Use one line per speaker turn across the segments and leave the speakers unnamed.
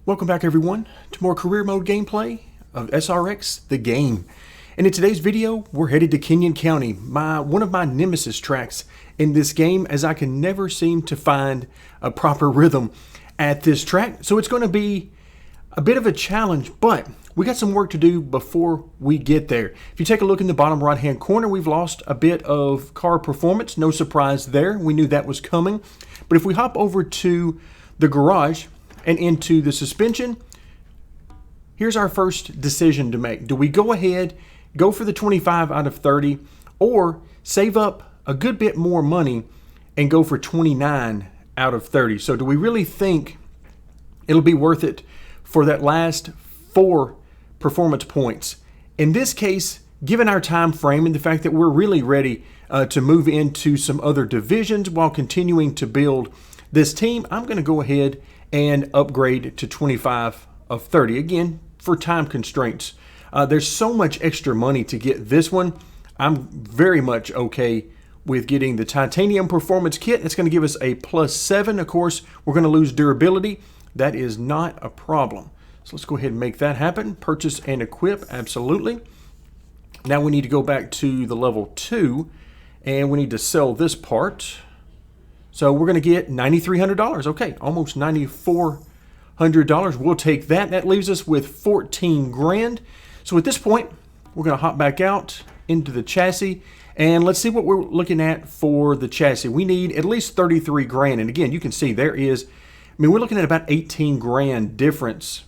Welcome back everyone to more career mode gameplay of SRX, the game. And in today's video, we're headed to Kenyon County, one of my nemesis tracks in this game, as I can never seem to find a proper rhythm at this track. So it's going to be a bit of a challenge, but we got some work to do before we get there. If you take a look in the bottom right hand corner, we've lost a bit of car performance. No surprise there. We knew that was coming. But if we hop over to the garage and into the suspension, here's our first decision to make. Do we go ahead, go for the 25 out of 30, or save up a good bit more money and go for 29 out of 30? So do we really think it'll be worth it for that last 4 performance points? In this case, given our time frame and the fact that we're really ready to move into some other divisions while continuing to build this team, I'm going to go ahead and upgrade to 25 of 30. Again, for time constraints. There's so much extra money to get this one. I'm very much okay with getting the titanium performance kit. It's going to give us a +7. Of course, we're going to lose durability. That is not a problem. So let's go ahead and make that happen. Purchase and equip, absolutely. Now we need to go back to the level 2 and we need to sell this part. So we're going to get $9,300. Okay, almost $9,400. We'll take that. That leaves us with 14 grand. So at this point, we're going to hop back out into the chassis and let's see what we're looking at for the chassis. We need at least 33 grand. And again, you can see there is, we're looking at about 18 grand difference.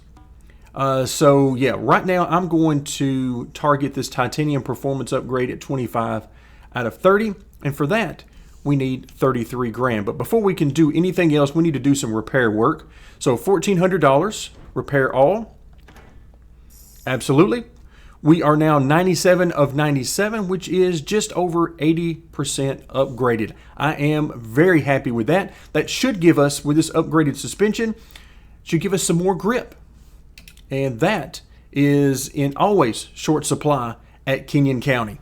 So yeah, right now I'm going to target this titanium performance upgrade at 25 out of 30. And for that, we need 33 grand. But before we can do anything else, we need to do some repair work. So $1,400, repair all. Absolutely. We are now 97 of 97, which is just over 80% upgraded. I am very happy with that. That should give us, with this upgraded suspension, should give us some more grip. And that is in always short supply at Kenyon County.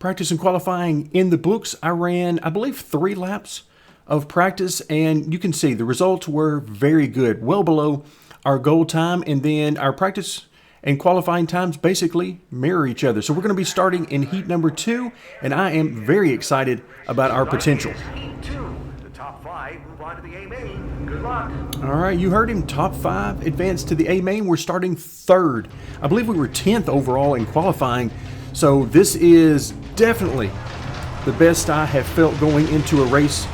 Practice and qualifying in the books. I ran, I believe, 3 laps of practice, and you can see the results were very good, well below our goal time, and then our practice and qualifying times basically mirror each other. So we're going to be starting in heat number 2, and I am very excited about our potential.
The top 5 move on to the A main. Good luck.
All right, you heard him. Top 5 advance to the A main. We're starting 3rd. I believe we were 10th overall in qualifying. So this is definitely the best I have felt going into a race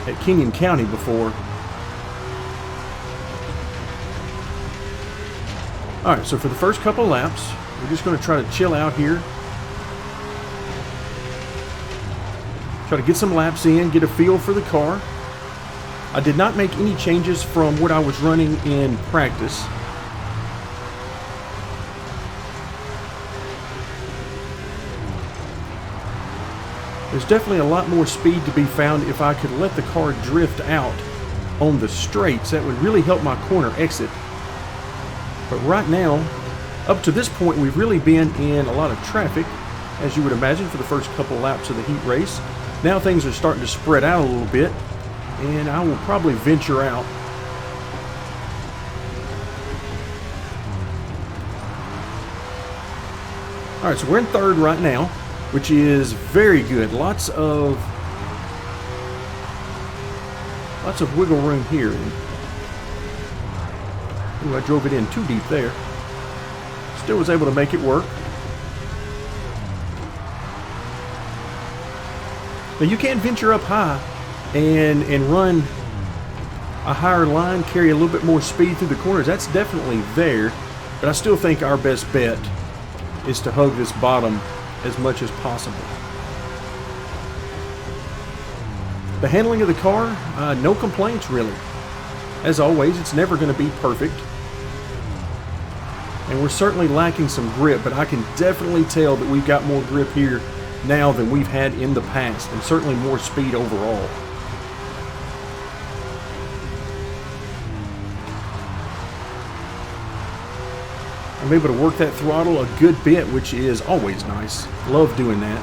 at Kenyon County before. All right, so for the first couple laps, we're just going to try to chill out here. Try to get some laps in, get a feel for the car. I did not make any changes from what I was running in practice. There's definitely a lot more speed to be found if I could let the car drift out on the straights. That would really help my corner exit. But right now, up to this point, we've really been in a lot of traffic, as you would imagine, for the first couple laps of the heat race. Now things are starting to spread out a little bit, and I will probably venture out. All right, so we're in 3rd right now, which is very good. Lots of wiggle room here. Ooh, I drove it in too deep there. Still was able to make it work. Now you can venture up high and run a higher line, carry a little bit more speed through the corners. That's definitely there, but I still think our best bet is to hug this bottom as much as possible. The handling of the car, no complaints really. As always, it's never going to be perfect. And we're certainly lacking some grip, but I can definitely tell that we've got more grip here now than we've had in the past, and certainly more speed overall. I'm able to work that throttle a good bit, which is always nice. Love doing that.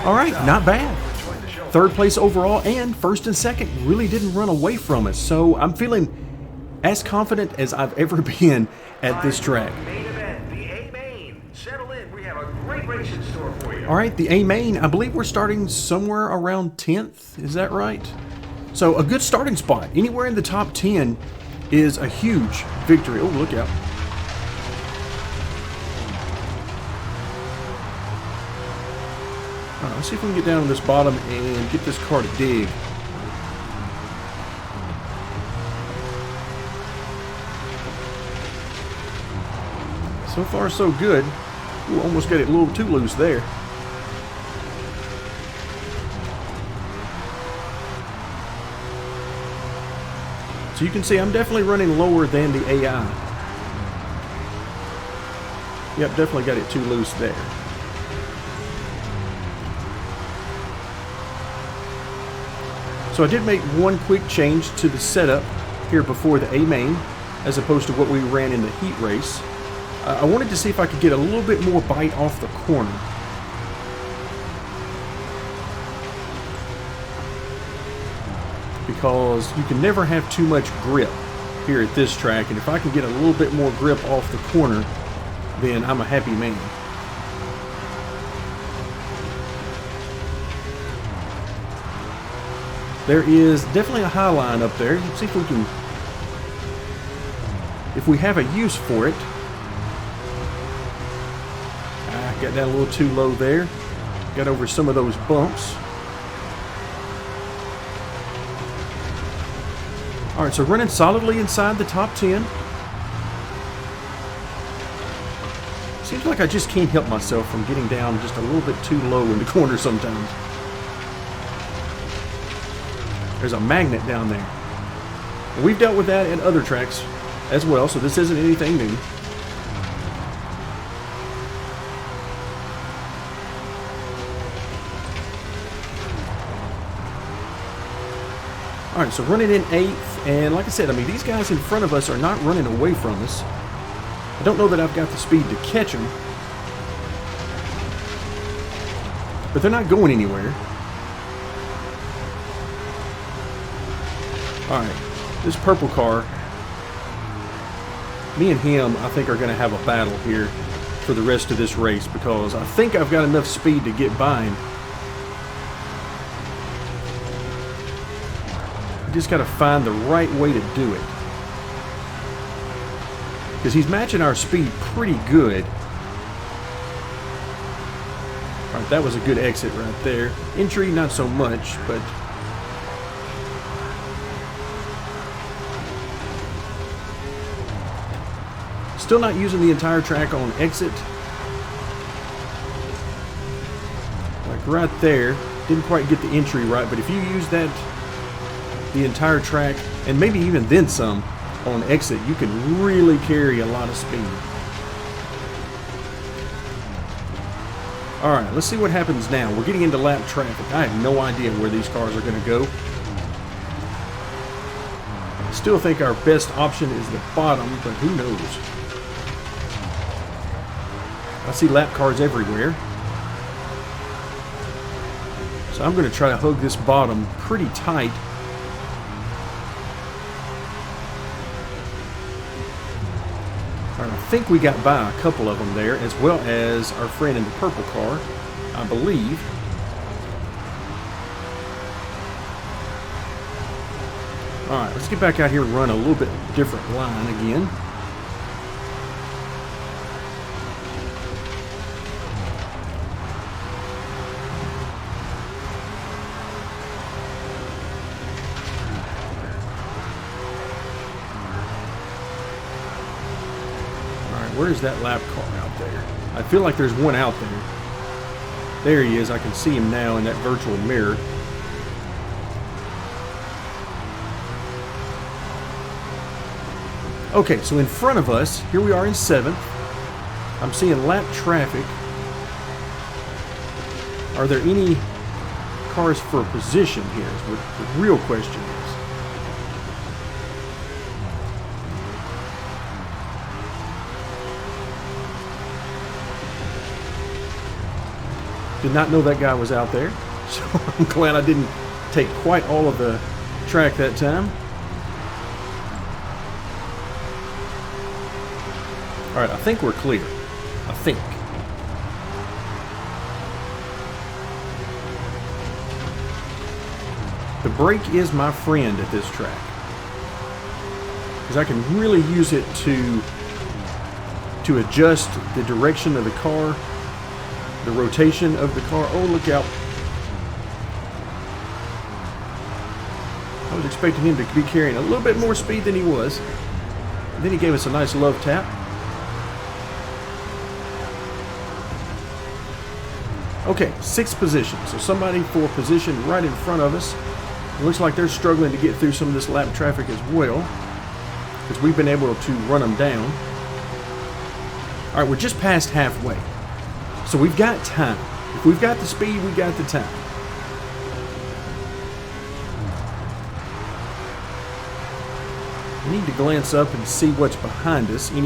All right, not bad. Third place overall, and first and second really didn't run away from us. So I'm feeling as confident as I've ever been at this track.
Main event, the A main. Settle in. We have a great race in store for you.
All right, the A main, I believe we're starting somewhere around 10th. Is that right? So a good starting spot. Anywhere in the top 10 is a huge victory. Oh, look out. All right, let's see if we can get down on this bottom and get this car to dig. So far, so good. Ooh, almost got it a little too loose there. So you can see I'm definitely running lower than the AI. Yep, definitely got it too loose there. So I did make one quick change to the setup here before the A main, as opposed to what we ran in the heat race. I wanted to see if I could get a little bit more bite off the corner. Because you can never have too much grip here at this track, and if I can get a little bit more grip off the corner, then I'm a happy man. There is definitely a high line up there. Let's see if we can, if we have a use for it. Got down a little too low there. Got over some of those bumps. All right, so running solidly inside the top 10. Seems like I just can't help myself from getting down just a little bit too low in the corner sometimes. There's a magnet down there. And we've dealt with that in other tracks as well, so this isn't anything new. All right, so running in 8th, and like I said, I mean, these guys in front of us are not running away from us. I don't know that I've got the speed to catch them, but they're not going anywhere. All right, this purple car, me and him, I think, are going to have a battle here for the rest of this race, because I think I've got enough speed to get by him. Just got to find the right way to do it, because he's matching our speed pretty good. All right, that was a good exit right there. Entry, not so much, but still not using the entire track on exit. Like right there, didn't quite get the entry right, but if you use that the entire track, and maybe even then some on exit, you can really carry a lot of speed. All right, let's see what happens now. We're getting into lap traffic. I have no idea where these cars are going to go. I still think our best option is the bottom, but who knows? I see lap cars everywhere. So I'm going to try to hug this bottom pretty tight. I think we got by a couple of them there, as well as our friend in the purple car, I believe. All right, let's get back out here and run a little bit different line again. Where's that lap car out there? I feel like there's one out there. There he is. I can see him now in that virtual mirror. Okay, so in front of us, here we are in 7th. I'm seeing lap traffic. Are there any cars for position here is what the real question is. Did not know that guy was out there. So I'm glad I didn't take quite all of the track that time. All right, I think we're clear. I think. The brake is my friend at this track, because I can really use it to adjust the direction of the car, the rotation of the car. Oh, look out. I was expecting him to be carrying a little bit more speed than he was. And then he gave us a nice love tap. Okay, 6th position. So somebody for position right in front of us. It looks like they're struggling to get through some of this lap traffic as well, because we've been able to run them down. All right, we're just past halfway. So we've got time. If we've got the speed, we got the time. We need to glance up and see what's behind us. Do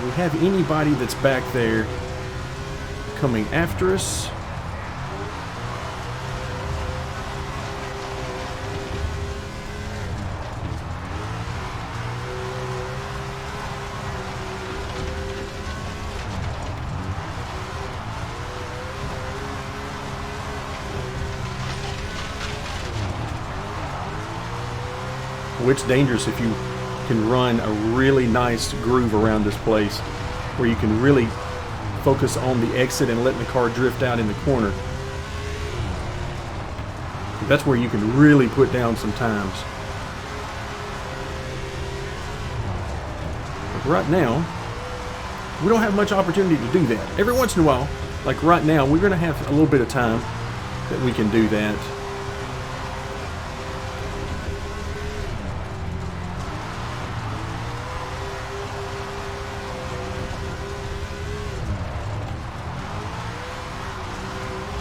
we have anybody that's back there coming after us? Well, it's dangerous if you can run a really nice groove around this place where you can really focus on the exit and letting the car drift out in the corner. That's where you can really put down some times. But right now, we don't have much opportunity to do that. Every once in a while, like right now, we're going to have a little bit of time that we can do that.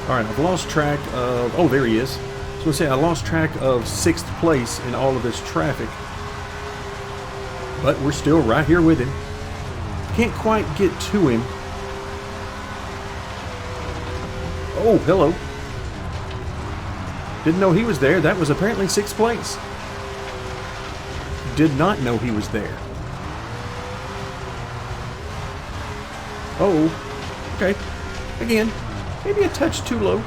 All right, I've lost track of, oh, there he is. So let's say I lost track of 6th place in all of this traffic. But we're still right here with him. Can't quite get to him. Oh, hello. Didn't know he was there. That was apparently 6th place. Did not know he was there. Oh, okay. Again. Maybe a touch too low.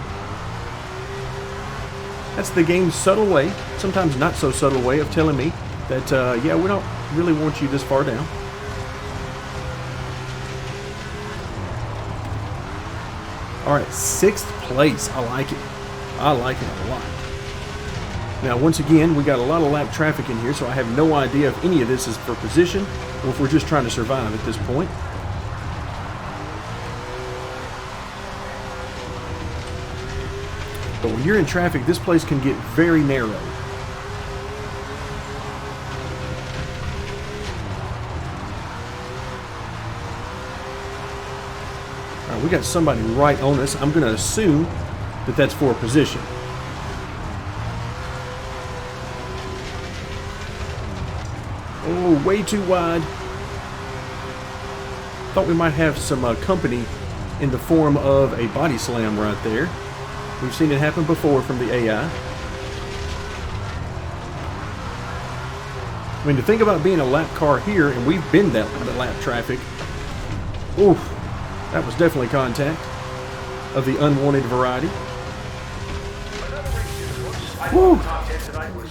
That's the game's subtle way, sometimes not so subtle way, of telling me that, yeah, we don't really want you this far down. All right, 6th place. I like it. I like it a lot. Now, once again, we got a lot of lap traffic in here, so I have no idea if any of this is for position or if we're just trying to survive at this point. But when you're in traffic, this place can get very narrow. All right, we got somebody right on us. I'm going to assume that that's for a position. Oh, way too wide. Thought we might have some company in the form of a body slam right there. We've seen it happen before from the AI. I mean, to think about being a lap car here, and we've been that lap traffic. Oof, that was definitely contact of the unwanted variety. Whew.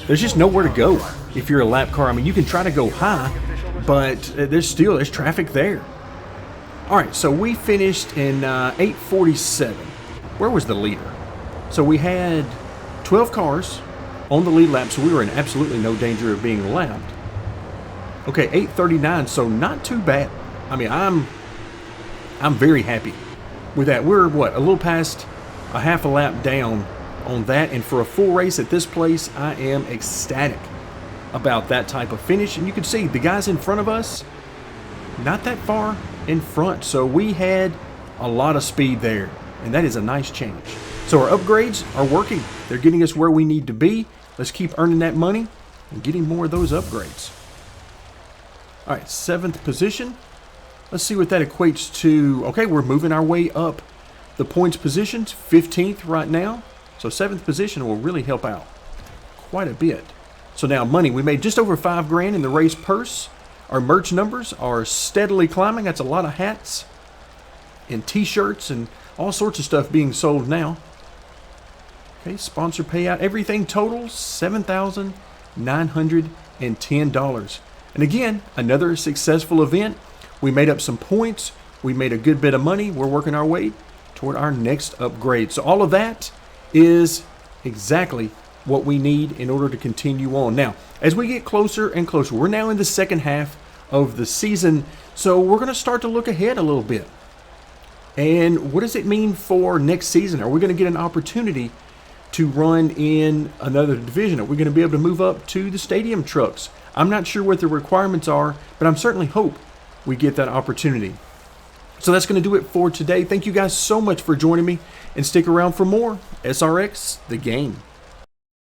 There's just nowhere to go if you're a lap car. I mean, you can try to go high, but there's traffic there. All right, so we finished in 8:47. Where was the leader? So we had 12 cars on the lead lap, so we were in absolutely no danger of being lapped. Okay, 8:39, so not too bad. I mean, I'm very happy with that. We're, what, a little past a half a lap down on that, and for a full race at this place, I am ecstatic about that type of finish. And you can see the guys in front of us, not that far in front, so we had a lot of speed there, and that is a nice change. So our upgrades are working. They're getting us where we need to be. Let's keep earning that money and getting more of those upgrades. All right, 7th position. Let's see what that equates to. Okay, we're moving our way up the points positions. 15th right now. So 7th position will really help out quite a bit. So now money, we made just over $5 grand in the race purse. Our merch numbers are steadily climbing. That's a lot of hats and t-shirts and all sorts of stuff being sold now. Okay, sponsor payout, everything totals $7,910. And again, another successful event. We made up some points. We made a good bit of money. We're working our way toward our next upgrade. So all of that is exactly what we need in order to continue on. Now, as we get closer and closer, we're now in the second half of the season. So we're going to start to look ahead a little bit. And what does it mean for next season? Are we going to get an opportunity to run in another division? Are we going to be able to move up to the stadium trucks? I'm not sure what the requirements are, but I'm certainly hope we get that opportunity. So that's going to do it for today. Thank you guys so much for joining me, and stick around for more SRX, the game.